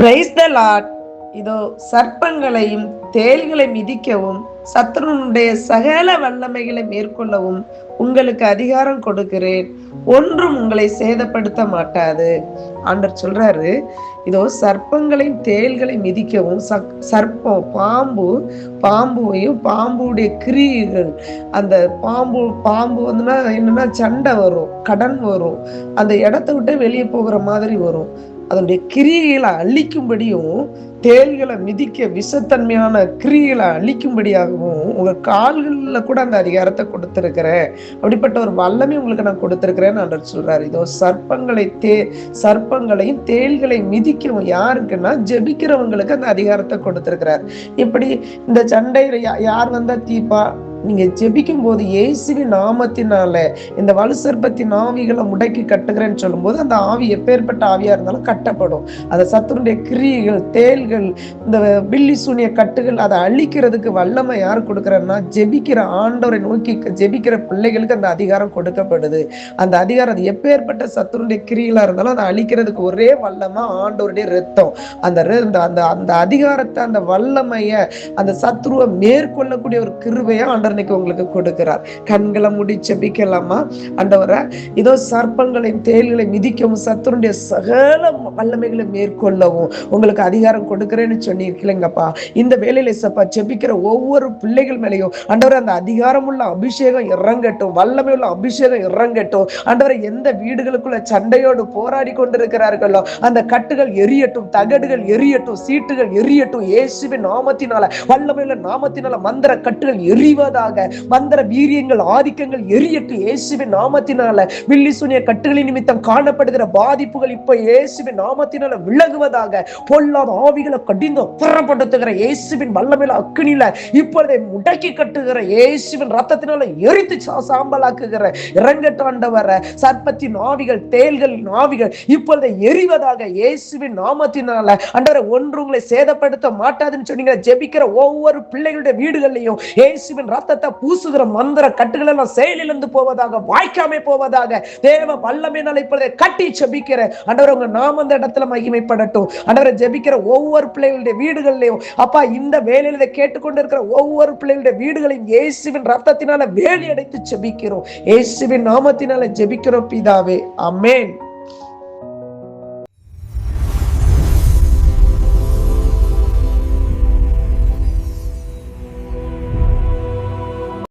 Praise the Lord. இதோ சர்ப்பங்களையும் தேள்களை மிதிக்கவும் சத்துருனுடைய சகல வல்லமைகளை மேற்கொள்ளவும் உங்களுக்கு அதிகாரம் கொடுக்கிறேன், ஒன்றும் உங்களை சேதப்படுத்த மாட்டாது. ஆண்டவர் சொல்றாரு, இதோ சர்ப்பங்களையும் தேள்களை மிதிக்கவும், சர்ப்பம் பாம்புவையும் பாம்புடைய கிரியைகள், அந்த பாம்பு வந்துன்னா என்னன்னா சண்டை வரும், கடன் வரும், அந்த இடத்த விட்டு வெளியே போகிற மாதிரி வரும். அதனுடைய கிரியைகளை அழிக்கும்படியும், தேள்களை மிதிக்க விஷத்தன்மையான கிரியைகளை அழிக்கும்படியாகவும் உங்க கால்கள்ல கூட அந்த அதிகாரத்தை கொடுத்திருக்கிறேன். அப்படிப்பட்ட ஒரு வல்லமை உங்களுக்கு நான் கொடுத்திருக்கிறேன்னு ஆண்டவர் சொல்றாரு. இதோ சர்ப்பங்களையும் தேள்களை மிதிக்கவும் யாருக்குன்னா ஜெபிக்கிறவங்களுக்கு அந்த அதிகாரத்தை கொடுத்திருக்கிறார். இப்படி இந்த சண்டையில யார் வந்தா தீப்பா, நீங்க ஜெபிக்கும் போது இயேசுவின் நாமத்தினால இந்த வலு சர்ப்பத்தின் ஆவிகளை முடக்கி கட்டுகிறேன்னு சொல்லும் போது அந்த ஆவி எப்பேற்பட்ட ஆவியா இருந்தாலும் கட்டப்படும். அந்த சத்துருடைய கிரியைகள், தேள்கள், இந்த பில்லி சூனிய கட்டுகள், அதை அழிக்கிறதுக்கு வல்லமை யார் கொடுக்குறன்னா ஜெபிக்கிற ஆண்டவரை நோக்கி ஜெபிக்கிற பிள்ளைகளுக்கு அந்த அதிகாரம் கொடுக்கப்படுது. அந்த அதிகாரம் அது எப்பேற்பட்ட சத்துருடைய கிரியைகளா இருந்தாலும் அதை அழிக்கிறதுக்கு ஒரே வல்லமை ஆண்டவருடைய ரத்தம். அந்த அதிகாரத்தை, அந்த வல்லமைய, அந்த சத்துருவை மேற்கொள்ளக்கூடிய ஒரு கிருபையா ஆண்டவர் உங்களுக்கு கொடுக்கிறார். கண்களை மூடி ஜெபிக்கலாமா? ஆண்டவரே, இதோ சர்ப்பங்களையும் தேள்களை மிதிக்கவும் சத்துருடைய சகல வல்லமைகளை மேற்கொள்ளவும் உங்களுக்கு அதிகாரம் கொடுக்கிறேன்னு சொன்னீங்களேங்கப்பா. இந்த வேலையில சப்பா ஜெபிக்கிற ஒவ்வொரு பிள்ளைகள் மேலேயும் ஆண்டவரே அந்த அதிகாரம் உள்ள அபிஷேகம் இறங்கட்டும், வல்லமை உள்ள அபிஷேகம் இறங்கட்டும். ஆண்டவரே, எந்த வீடுகளுக்குள்ள சண்டையோடு போராடி கொண்டிருக்கிறார்களோ அந்த கட்டுகள் எரியட்டும், தகடுகள் எரியட்டும், சீட்டுகள் எரியட்டும். இயேசுவின் நாமத்தினால, வல்லமையுள்ள நாமத்தினால மந்திர கட்டுகள் எரிவதாக, மந்திர வீரியங்கள், ஆதிக்கங்கள் எரியட்டு இயேசுவின் நாமத்தினால. வில்லி சூனிய கட்டுகளின் நிமித்தம் காணப்படுகிற பாதிப்புகள் இப்ப இயேசுவின் நாமத்தினால விலகுவதாக. பொல்லாத ஆவிகளை கடிந்து புறப்படுத்துகிற இயேசுவின் வல்லமையில அக்கினியில இப்பொழுதை முடக்கி கட்டுகிற இயேசுவின் ரத்தத்தினால எரித்து சாம்பலாக்குகிற இறங்கட்டாண்டவர சர்ப்பத்தின் ஆவிகள், தேள்களின் ஆவிகள் இப்பொழுதை எரிவதாக இயேசுவின் நாமத்தினால. ஆண்டவரே, ஒன்று உங்களை சேதப்படுத்த மாட்டாதுன்னு சொன்னீங்க. ஜெபிக்கிற ஒவ்வொரு பிள்ளைகளுடைய வீடுகளையும் இயேசுவின் ரத்தத்தை பூசுகிற மந்திர கட்டுகள் எல்லாம் செயலிழந்து போவதாக, வாய்க்காமே போவதாக. தேவ வல்லமையினால இப்பொழுது கட்டி ஜெபிக்கிற ஆண்டவரே, உங்க நாம அந்த இடத்துல மகிமைப்படட்டும். ஆண்டவரே, ஜெபிக்கிற ஒவ்வொரு பிள்ளைகளுடைய வீடுகள்லயும் அப்பா, இந்த வேலையில கேட்டுக்கொண்டிருக்கிற ஒவ்வொரு பிள்ளைகளுடைய வீடுகளையும் இயேசுவின் ரத்தத்தினால வேலி அடைத்து ஜெபிக்கிறோம். இயேசுவின் நாமத்தினால ஜெபிக்கிறோம் பிதாவே, ஆமென்.